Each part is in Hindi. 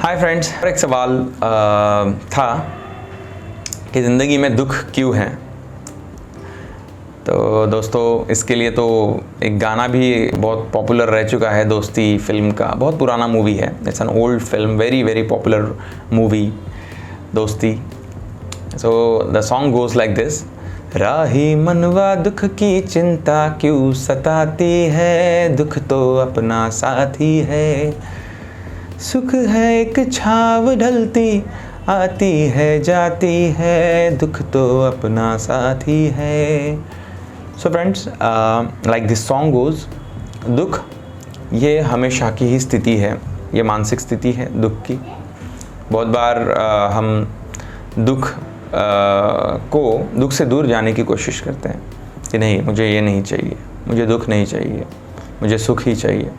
हाय फ्रेंड्स, एक सवाल था कि ज़िंदगी में दुख क्यों है। तो दोस्तों, इसके लिए तो एक गाना भी बहुत पॉपुलर रह चुका है, दोस्ती फिल्म का। बहुत पुराना मूवी है, it's an old film, very very popular movie Dosti. So the song goes like this. राही मनवा दुख की चिंता क्यों सताती है, दुख तो अपना साथी है। सुख है एक छाव ढलती आती है जाती है, दुख तो अपना साथी है। So friends, like this song goes, दुख ये हमेशा की ही स्थिति है, ये मानसिक स्थिति है दुख की। बहुत बार हम दुख से दूर जाने की कोशिश करते हैं कि नहीं, मुझे ये नहीं चाहिए, मुझे दुख नहीं चाहिए, मुझे सुख ही चाहिए।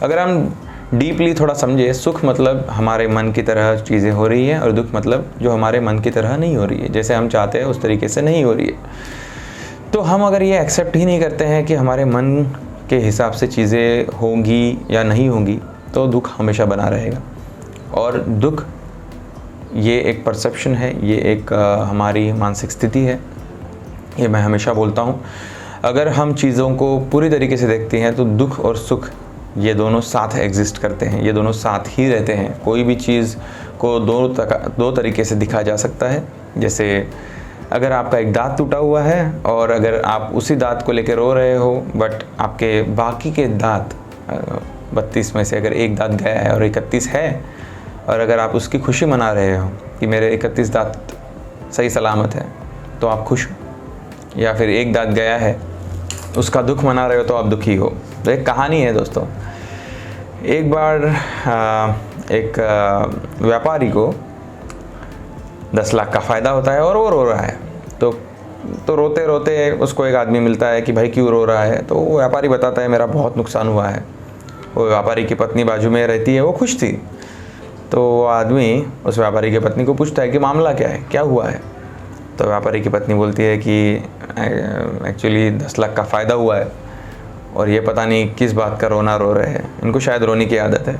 अगर हम डीपली थोड़ा समझे, सुख मतलब हमारे मन की तरह चीज़ें हो रही हैं और दुख मतलब जो हमारे मन की तरह नहीं हो रही है, जैसे हम चाहते हैं उस तरीके से नहीं हो रही है। तो हम अगर ये एक्सेप्ट ही नहीं करते हैं कि हमारे मन के हिसाब से चीज़ें होंगी या नहीं होंगी, तो दुख हमेशा बना रहेगा। और दुख ये एक परसेप्शन है, ये एक हमारी मानसिक स्थिति है, ये मैं हमेशा बोलता हूँ। अगर हम चीज़ों को पूरी तरीके से देखते हैं तो दुख और सुख ये दोनों साथ एग्जिस्ट करते हैं, ये दोनों साथ ही रहते हैं। कोई भी चीज़ को दो तरीके से दिखा जा सकता है। जैसे अगर आपका एक दांत टूटा हुआ है और अगर आप उसी दांत को लेकर रो रहे हो, बट आपके बाकी के दांत 32 में से अगर एक दांत गया है और 31 है, और अगर आप उसकी खुशी मना रहे हो कि मेरे 31 दांत सही सलामत है, तो आप खुश हो। या फिर एक दांत गया है, उसका दुख मना रहे हो, तो आप दुखी हो। तो एक कहानी है दोस्तों। एक बार एक व्यापारी को 10 लाख का फ़ायदा होता है और वो रो रहा है। तो रोते रोते उसको एक आदमी मिलता है कि भाई क्यों रो रहा है। तो वो व्यापारी बताता है मेरा बहुत नुकसान हुआ है। वो व्यापारी की पत्नी बाजू में रहती है, वो खुश थी। तो वो आदमी उस व्यापारी की पत्नी को पूछता है कि मामला क्या है, क्या हुआ है। तो व्यापारी की पत्नी बोलती है कि एक्चुअली 10 लाख का फ़ायदा हुआ है और ये पता नहीं किस बात का रोना रो रहे हैं, इनको शायद रोने की आदत है।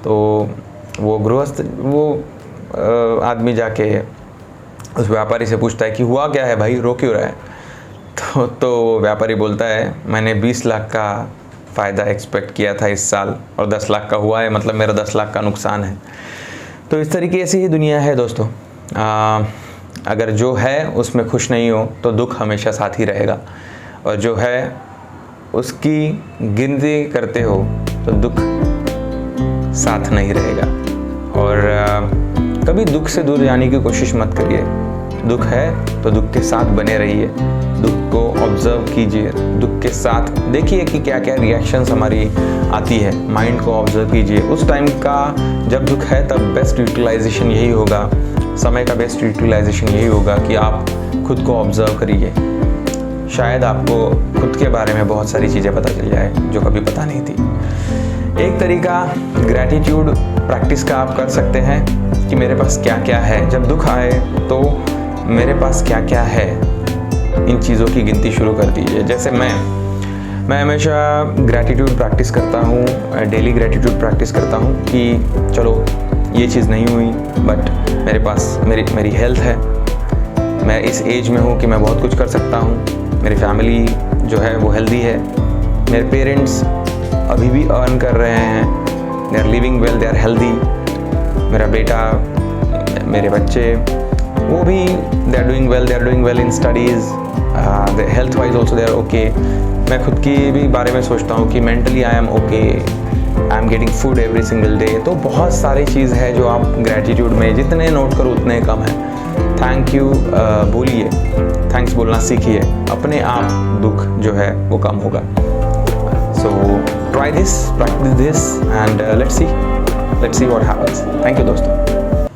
तो वो आदमी जाके उस व्यापारी से पूछता है कि हुआ क्या है भाई, रो क्यों रहा है। तो व्यापारी बोलता है मैंने 20 लाख का फ़ायदा एक्सपेक्ट किया था इस साल और 10 लाख का हुआ है, मतलब मेरा 10 लाख का नुकसान है। तो इस तरीके से ही दुनिया है दोस्तों। अगर जो है उसमें खुश नहीं हो तो दुख हमेशा साथ ही रहेगा, और जो है उसकी गिनती करते हो तो दुख साथ नहीं रहेगा। और कभी दुख से दूर जाने की कोशिश मत करिए। दुख है तो दुख के साथ बने रहिए, दुख को ऑब्जर्व कीजिए, दुख के साथ देखिए कि क्या क्या रिएक्शंस हमारी आती है, माइंड को ऑब्जर्व कीजिए। उस टाइम का जब दुख है तब बेस्ट यूटिलाइजेशन यही होगा, समय का बेस्ट यूटिलाइजेशन यही होगा कि आप खुद को ऑब्जर्व करिए। शायद आपको खुद के बारे में बहुत सारी चीज़ें पता चल जाए जो कभी पता नहीं थी। एक तरीका ग्रैटिट्यूड प्रैक्टिस का आप कर सकते हैं कि मेरे पास क्या क्या है। जब दुख आए तो मेरे पास क्या क्या है, इन चीज़ों की गिनती शुरू कर दीजिए। जैसे मैं हमेशा ग्रैटिट्यूड प्रैक्टिस करता हूँ, डेली ग्रैटिट्यूड प्रैक्टिस करता हूँ कि चलो ये चीज़ नहीं हुई, बट मेरे पास मेरी हेल्थ है, मैं इस एज में हूँ कि मैं बहुत कुछ कर सकता हूँ, मेरी फैमिली जो है वो हेल्दी है, मेरे पेरेंट्स अभी भी अर्न कर रहे हैं, they are living well, they are healthy, मेरा बेटा, मेरे बच्चे वो भी they are doing well in studies, health wise also they are okay. मैं खुद की भी बारे में सोचता हूँ कि mentally I am okay, I am getting food every single day. तो बहुत सारी चीज़ है जो आप ग्रैटिट्यूड में जितने नोट करो उतने कम है। थैंक यू बोलिए, थैंक्स बोलना सीखिए, अपने आप दुख जो है वो कम होगा। So try this, practice this and let's see what happens. Thank you दोस्तों।